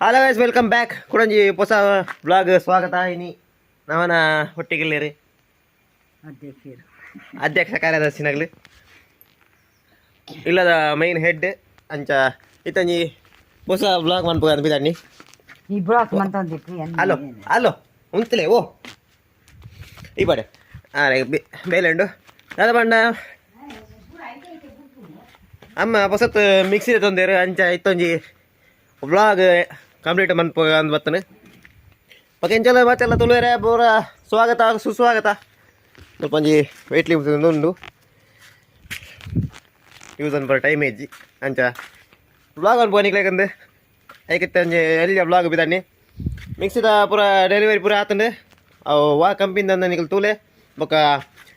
Hello guys, welcome back. ಕೊಡಂಜಿ ಹೊಸ blog ಸ್ವಾಗತ. ಇನಿ ನವನ ಹೊಟ್ಟಿಗೆಲ್ಲೇರಿ ಅಧ್ಯಕ್ಷ ಕಾರ್ಯದರ್ಶಿನಾಗ್ಲಿ ಇಲ್ಲದ ಮೈನ್ ಹೆಡ್ ಅಂಚ ಇತ್ತಂಜಿ ಹೊಸ ಬ್ಲಾಗ್ ಮನ್ಪು ಅನ್ಬಿದ್ದಾನಿ. ಹಲೋ ಹಲೋ ಉಂತಲೇ ಓ ಈ ಪಡೆ ಬೇಲೆಂಡು ಅದ ಬಂಡ ಅಮ್ಮ ಹೊಸತ್ ಮಿಕ್ಸಿ ತೊಂದೇರು ಅಂಚ ಇತ್ತೊಂಜಿ ವ್ಲಾಗ್ ಕಂಪ್ಲೀಟ್ ಮನ್ಪು ಅಂದ್ ಬತ್ತನು ಪಕೆಂಚಲ ಮತ್ತೆಲ್ಲ ತುಳುವರೆ ಪೂರ ಸ್ವಾಗತ ಸುಸ್ವಾಗತ. ಸ್ವಲ್ಪ ಒಂಜಿ ವೆಯ್ಟ್ ಲಿಫ್ಟ್ ಉಂಡು ಯೂಸ್ ಅನ್ ಪರ್ ಟೈಮ್ ಏಜಿ ಅಂಚ ವ್ಲಾಗ್ ಅನ್ಪು ನಿಕ್ಲೇಕಂದು ಐಕಿತ್ತ ಒಂಜಿ ಎಲ್ಲಿ ವ್ಲಾಗ್ ಬಿದ್ದಾನಿ ಮಿಕ್ಸಿದ ಪೂರ ಡೆಲಿವರಿ ಪೂರ ಆತಂಡು ಅವು ವಾ ಕಂಪಿಂದ ನಿಕಲ್ ತೂಲೆ ಬೊಕ್ಕ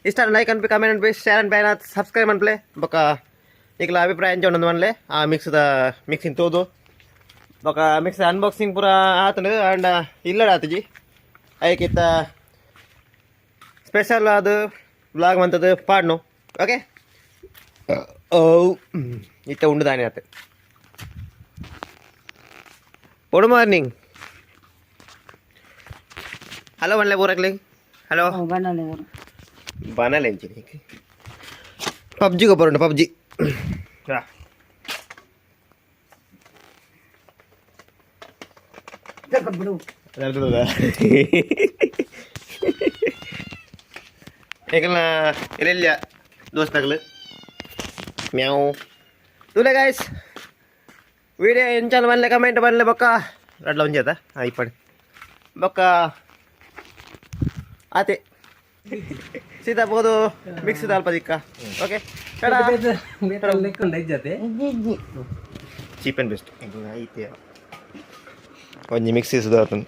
ಇಷ್ಟ ಲೈಕ್ ಅನ್ಪಿ ಕಮೆಂಟ್ ಅನ್ಪಿ ಶೇರ್ ಅನ್ಪಿ ಸಬ್ಸ್ಕ್ರೈಬ್ ಅನ್ಪ್ಲೆ ಬೊಕ್ಕ ನಿಕಲ ಅಭಿಪ್ರಾಯ ಎಂಚ ಉಂಡು ಮನ್ಲೆ ಆ ಮಿಕ್ಸಿನ ತೋದು ಬೊಕ್ಕ ಮಿಕ್ಸಿ ಅನ್ಬಾಕ್ಸಿಂಗ್ ಪೂರ ಆತಂಡು ಅಂಡ ಇಲ್ಲಡ ಆತಜಿ ಐಕಿತ್ತ ಸ್ಪೆಷಲ್ ಅದು ಬ್ಲಾಗ್ ಮಂತದ್ದು ಪಾಡ್ನು ಓಕೆ ಓ ಇತ್ತ ಉಂಡು ದಾನೆ ಆತ. Good morning. ಹಲೋ ಬನ್ಲೆ ಪೂರಕ್ಲಿ ಹಲೋ ಬನಲೆ ಎಂಚಿನಿ ಪಬ್ಜಿ ಗೊಬ್ಬರ ಪಬ್ಜಿ ಇಲ್ಲ ದೋಸ್ತಾಗಲು ಮ್ಯಾವು ತುಲೆ ಗಾಯ್ಸ್ ವಿಡಿಯೋ ಎಂಚಾಲ ಬನ್ಲೆ ಕಮೆಂಟ್ ಬನ್ಲೆ ಬೊಕ್ಕ ರಡ್ಲ ಒಂಜಾತ ಇಪ್ಪಡಿ ಬೊಕ್ಕ ಆತೆ ಸೀದಾ ಬೋದು ಮಿಕ್ಸ್ ಅಲ್ಪ ದಿಕ್ಕ ಓಕೆ ಚೀಪ್ ಆ್ಯಂಡ್ ಬೆಸ್ಟ್ ಐತೆ ಒಂಜಿ ಮಿಕ್ಸಿ ಸುಧಾರ್ತಂದು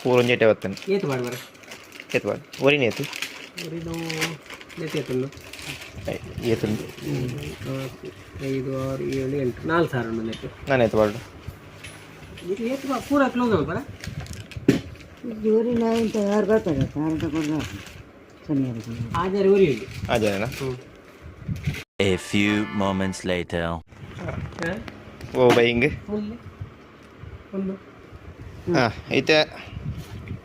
ಊರೊಂಜೇಟೆ ಬರ್ತೇನೆ ಏತು ಮಾಡಿ ಏತು ಮಾಡಿ ಒರಿನ ಏತು ಏತು ಏತುಂಡು 5, 6, 7, 8 4 ಸಾವಿರ ಉಂಡು ನೆಟ್ಟು ನಾನು ಏತು ಬಾರ್ಡು ಇದು ಏತು ಪೂರ ಕ್ಲೋಸ್ ಅಲ್ಪರ ಆಜಾರಿ ಊರಿ ಹಾಜೇನಾ. A few moments later. ಓ ಬೈಂಗ್ ಒಂದು ಹಾಂ ಐತೆ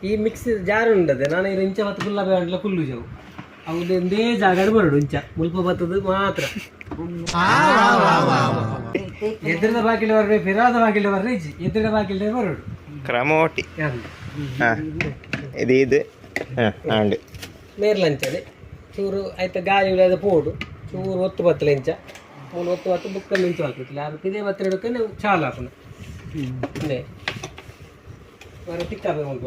ಈ ಮಿಕ್ಸ್ ಜಾರ್ ಉಂಡದೆ ನಾನು ಇದು ಇಂಚ ಮತ್ತು ಗುಲಾಬಿ ಅಂಟ್ಲ ಕುಲ್ಲು ಜಾವು ಅವದೇ ಜಾಗ ಬರೋಡು ಇಂಚ ಮುಲ್ಪ ಬತ್ತದು ಮಾತ್ರ ಎದುರದ ಬಾಕಿಲೆ ಬರ್ರೆ ಫಿರಾದ ಬಾಕಿಲೆ ಬರ್ರೆ ಇಜ್ಜಿ ಎದುರದ ಬಾಕಿಲೆ ಬರೋಡು ಕ್ರಮೋಟಿ ಹಾಂ ಇದು ಹಾಂ ಹಾಂಡು ನೇರ್ಲಂಚದೆ ಚೂರು ಆಯ್ತು ಗಾಳಿ ಉಳಿದ ಪೋಡು ಚೂರು ಒತ್ತು ಬತ್ತಲ ಇಂಚ ಮೂರು ಒತ್ತು ಬತ್ತು ಬುಕ್ಕಲ್ಲಿ ಇಂಚು ಹಾಕ್ಬಿಟ್ಟಿಲ್ಲ ಅದಕ್ಕೆ ಇದೇ ಬತ್ತ ಹಿಡಕ್ಕೆ ನೀವು ಚಾಲು ಹಾಕೋಣ ಅದೇ ಬರ ತಿಕ್ಕಾಬೇಕು ಉಂಟು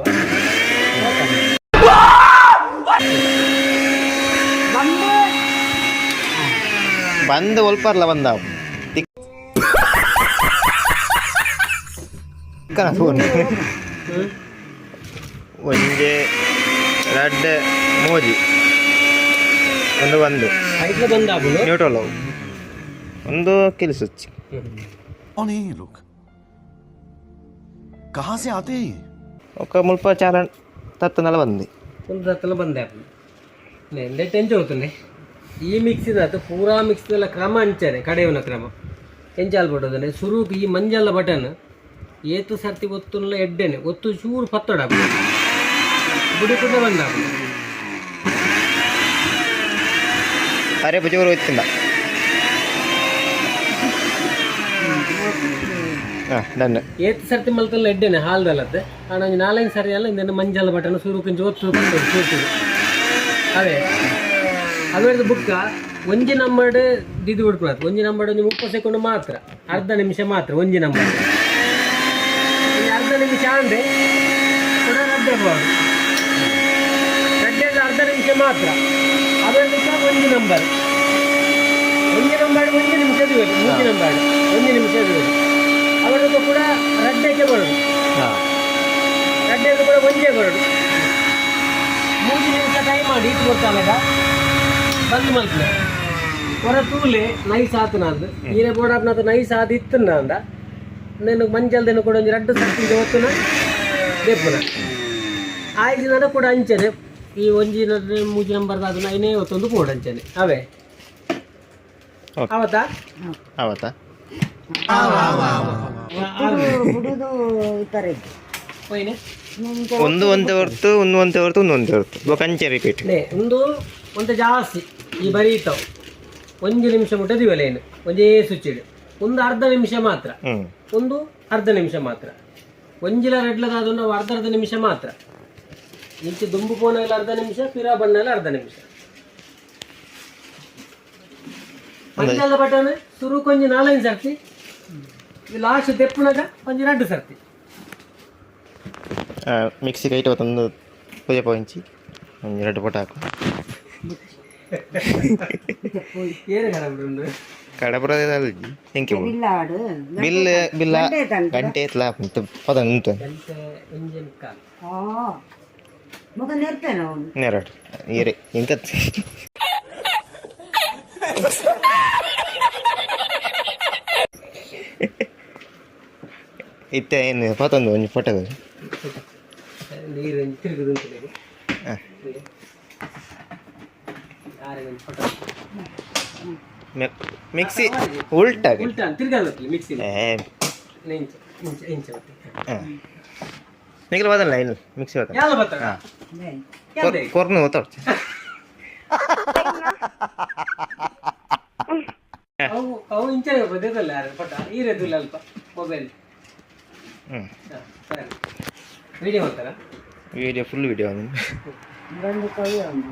ಬಂದು ಒಲ್ಪರ್ಲ ಬಂದ ಫೋನ್ ಒಂಜೆ ರಡ್ಡೆ ಮೋಜಿ ಒಂದು ಐಟ್ಲ ಬಂದ ನ್ಯೂಟ್ರಲ್ ಒಂದು ಕಿಲ್ಸುಚ್ಚಿ कौन है ये लोग कहाँ से आते हैं ये ఒక ముಲ್ಪ చాలా తత్తనల ఉంది ಒಂದು ಹತ್ತಲ ಬಂದೆ ಎಂದೇ ಟೆಂಚ್ ಹೋಗ್ತಂಡೆ ಈ ಮಿಕ್ಸಿದ ಪೂರಾ ಮಿಕ್ಸಿದೆಲ್ಲ ಕ್ರಮ ಅಂಚಾರೆ ಕಡೆಯವನ ಕ್ರಮ ಎಂಚಾಲ್ ಬಿಡೋದನೆ ಸುರೂಪಿ ಈ ಮಂಜಲ್ಲ ಬಟನ್ ಏತು ಸರ್ತಿ ಒತ್ತುಲ್ಲ ಎಡ್ಡೆನೆ ಒತ್ತು ಚೂರು ಪತ್ತಡ ಬುಡಿ ಕೂಡ ಬಂದ ಅರೆ ಬುಜೂರು ಇತ್ತಿಲ್ಲ ಡನ್ ಏತು ಸರ್ತಿ ಮಲ್ತಲ್ಲ ಎಡ್ಡೆನೆ ಹಾಲ್ದಲ್ಲತ್ತೆ ಹಣ 4 ಸರಿ ಅಲ್ಲ ಇಂದ ಮಂಜಲ್ಲ ಬಟನ್ ಸುರು ಕೊಂಚ ಒತ್ತು ಅದೇ ಅದು ಬುಕ್ಕ ಒಂಜಿ ನಂಬರ್ ದಿದ್ದು ಬಿಡ್ಕೊಳತ್ತೆ ಒಂಜಿ ನಂಬರ್ ಒಂದು 30 ಸೆಕೆಂಡ್ ಮಾತ್ರ ಅರ್ಧ ನಿಮಿಷ ಮಾತ್ರ ಒಂಜಿ ನಂಬರ್ ಅರ್ಧ ನಿಮಿಷ ಅಂದರೆ ಕೂಡ ರಡ್ಡೆ ಬೋದು ರಡ್ಡೆದ ಅರ್ಧ ನಿಮಿಷ ಮಾತ್ರ ಅದರಿಂದ ಒಂಜಿ ನಂಬರ್ ಒಂಜಿ ನಿಮಿಷದ ಮೂಜಿ ನಂಬರ್ 1 ನಿಮಿಷದ ಅವರದ್ದು ಕೂಡ ರಡ್ಡೆಗೆ ಬರೋದು ರಡ್ಡೆಗೆ ಕೂಡ ಒಂಜೇ ಬರೋದು 3 ನಿಮಿಷ ಟೈಮ್ ಮಾಡಿ ಇಟ್ಟು ಗೊತ್ತಾಗದ ಬಂದು ಮಲ್ಪಲೆ ಹೊರ ತೂಲೆ ನೈಸ್ ಆತನದು ಈರೆ ಬೋಡಪ್ನದು ನೈಸ್ ಆದ ಇತ್ತಂದ ಅಂದ నేను మంచి కూడా 2 ಸರ್ತಿ ಇವತ್ತು ದೇಪುನ ಆಯ್ತು ಕೂಡ ಅಂಚನೆ ಈ ಒಂಜಿನ ಮೂಜಿ ನಂಬರ್ ಅದನ್ನ ಐನೇ ಇವತ್ತೊಂದು ಪೋಡ್ ಅಂಚನೆ ಅವೇ ಓಕೆ. ಅವತ್ತಾ ಆವತ್ತಾ ಹೋಯ್ನೆ ಒಂದು ಒಂದೇ ಹೊರ್ತು ಒಂದು ಒಂದೇ ಹೊರ್ತು ಒಂದು ಒಂದೇ ಹೊರ್ತು ಕಂಚೆ ರಿಪೀಟ್ ಒಂದು ಜಾಸ್ತಿ ಈ ಬರೀತಾವ್ 1 ನಿಮಿಷ ಮುಟ್ಟದಿವಲ್ಲ ಏನು ಒಂದೇ ಸುಚ್ಚಿಡು ಒಂದು ಅರ್ಧ ನಿಮಿಷ ಮಾತ್ರ ಒಂದು ಅರ್ಧ ನಿಮಿಷ ಮಾತ್ರ ಒಂಜಿಲ ರೆಡ್ಲದ ಅದನ್ನು ಅರ್ಧ ನಿಮಿಷ ಮಾತ್ರ ಇಂಚೆ ದುಂಬು ಕೋಣೆಲ್ಲ ಅರ್ಧ ನಿಮಿಷ ಪಿರಾ ಬಣ್ಣಲ್ಲ ಅರ್ಧ ನಿಮಿಷ ಮಂಜಾಲ ಬಟನ್ ಶುರು ಕೊಂಚ 4 ಸರ್ತಿ ಲಾಸ್ಟ್ ತೆಪ್ಪುನಾಗ ಒಂಜಿ 2 ಸರ್ತಿ ಮಿಕ್ಸಿ ಕೈಟ್ ಒಂದು ಪೂಜೆ ಪಂಚಿ ಒಂದು 2 ಪೊಟ ಹಾಕು ಏನು ಕಡಬಿಡು ಕಡಪುರದಲ್ಲಿ ಹೆಂಗೆ ಬಿಲ್ ಬಿಲ್ಲ ಗಂಟೆ ಎತ್ಲ ಪದ ಉಂಟು ಇಂಜಿನ್ ಕಾಲ್ ನೆರಡು ಈರೆ ಇಂಕ ಇತ್ತ ಏನು ಪತ್ತೊಂದು ಒಂದು ಫೋಟೋಗಳು ನೀರು ತಿರುಗುದು ಮಿಕ್ಸಿ ಉಲ್ಟಾ ಉಲ್ಟಾ ತಿರ್ಗಲ್ಲ ಮಿಕ್ಸಿ ನಿಖಿಲ್ ಬದಲ್ಲ ಇಲ್ಲ ಮಿಕ್ಸಿ ಬದ ಎಲ್ಲ ಬರ್ತಾರ ಕೊರ್ನು ಓದ್ತಾಡ್ತಿ ಅವು ಇಂಚಾಗ ಬದಿರಲ್ಲ ಯಾರು ಪಟ ಈರದಿಲ್ಲ ಅಲ್ಪ ಮೊಬೈಲ್ ಸರಿ ವಿಡಿಯೋ ಮಾಡ್ತಾರಾ ವಿಡಿಯೋ ಫುಲ್ ವಿಡಿಯೋ ಒಂದು ಕೈ ಒಂದು